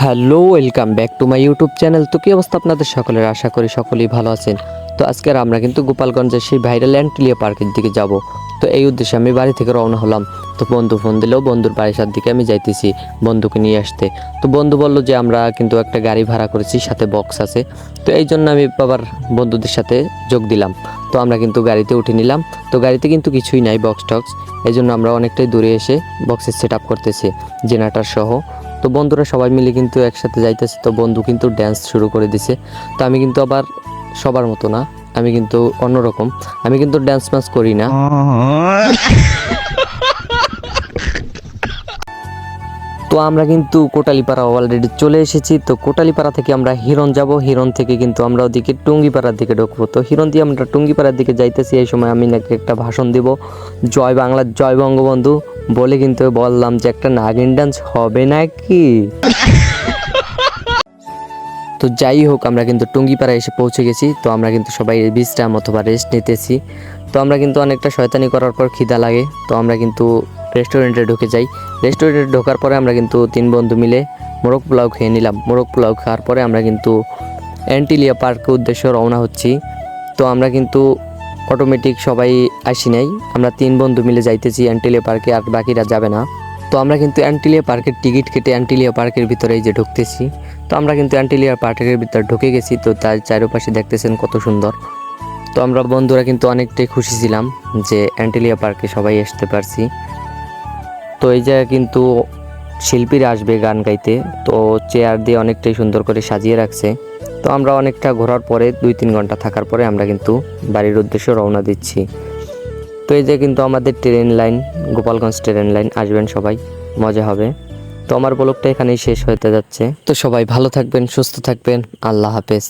Hello, welcome back to my YouTube channel. তো কি অবস্থা আপনাদের সকলের? আশা করি সকলেই ভালো আছেন। তো আজকে আমরা কিন্তু গোপালগঞ্জের সেই ভাইরাল অ্যান্টিলিয়া পার্কের দিকে যাব। তো এই উদ্দেশ্যে আমি বাড়ি থেকে রওনা হলাম। তো বন্ধু ফোন দিলেও বন্ধুর বাড়ির দিকে আমি যাইতেছি বন্ধুকে নিয়ে আসতে। তো বন্ধু বলল যে আমরা কিন্তু একটা গাড়ি ভাড়া করেছি, সাথে বক্স আছে। তো এই জন্য আমি বাবার বন্ধুদের সাথে যোগ দিলাম। তো আমরা কিন্তু গাড়িতে উঠে নিলাম। তো গাড়িতে কিন্তু কিছুই নাই, বক্স টক্স। এই জন্য আমরা অনেকটাই দূরে এসে বক্সের সেট আপ করতেছি, জেনারেটর সহ। তো বন্ধুরা সবাই মিলে কিন্তু একসাথে যাইতেছে। তো বন্ধু কিন্তু ড্যান্স শুরু করে দিছে। তো আমি কিন্তু আবার সবার মতো না, আমি কিন্তু অন্যরকম। আমি কিন্তু ড্যান্স ম্যান্স করি না। তো আমরা কিন্তু কোটালীপাড়া অলরেডি চলে এসেছি। তো কোটালীপাড়া থেকে আমরা হিরণ যাব, হিরণ থেকে কিন্তু আমরা ওদিকে টুঙ্গিপাড়ার দিকে ঢুকবো। তো হিরণ দিয়ে আমরা টুঙ্গিপাড়ার দিকে যাইতেছি। এই সময় আমি নাকি একটা ভাষণ দিব, জয় বাংলা জয় বঙ্গবন্ধু বলে কিন্তু বললাম যে একটা নাগিন ডান্স হবে নাকি। তো যাই হোক, আমরা কিন্তু টুঙ্গিপাড়া এসে পৌঁছে গেছি। তো আমরা কিন্তু সবাই বিশ্রাম অথবা রেস্ট নিতেছি। তো আমরা কিন্তু অনেকটা শয়তানি করার পর খিদা লাগে। তো আমরা কিন্তু রেস্টুরেন্টে ঢুকে যাই। রেস্টুরেন্টে ঢোকার পরে আমরা কিন্তু 3 বন্ধু মিলে মোরগ পোলাও খেয়ে নিলাম। মোরগ পোলাও খাওয়ার পরে আমরা কিন্তু অ্যান্টিলিয়া পার্কের উদ্দেশ্যে রওনা হচ্ছি। তো আমরা কিন্তু অটোমেটিক সবাই আসি নাই, আমরা 3 বন্ধু মিলে যাইতেছি অ্যান্টিলিয়া পার্কে, আর বাকিরা যাবে না। তো আমরা কিন্তু অ্যান্টিলিয়া পার্কের টিকিট কেটে অ্যান্টিলিয়া পার্কের ভিতরে এই যে ঢুকতেছি। তো আমরা কিন্তু অ্যান্টিলিয়া পার্কের ভিতরে ঢুকে গেছি। তো তার চারপাশে দেখতেছেন কত সুন্দর। তো আমরা বন্ধুরা কিন্তু অনেকটাই খুশি ছিলাম যে অ্যান্টিলিয়া পার্কে সবাই আসতে পারছি। তো এই জায়গায় কিন্তু শিল্পীরা আসবে গান গাইতে। তো চেয়ার দিয়ে অনেকটাই সুন্দর করে সাজিয়ে রাখছে। তো আমরা অনেকটা ঘোরার পরে 2-3 ঘন্টা থাকার পরে আমরা কিন্তু বাড়ির উদ্দেশ্যে রওনা দিচ্ছি। তো এই যে কিন্তু আমাদের train line, Gopalganj train line, আসবেন সবাই, মজা হবে। তো আমার ব্লগটা এখানেই শেষ হতে যাচ্ছে। তো সবাই ভালো থাকবেন, সুস্থ থাকবেন, আল্লাহ হাফেজ।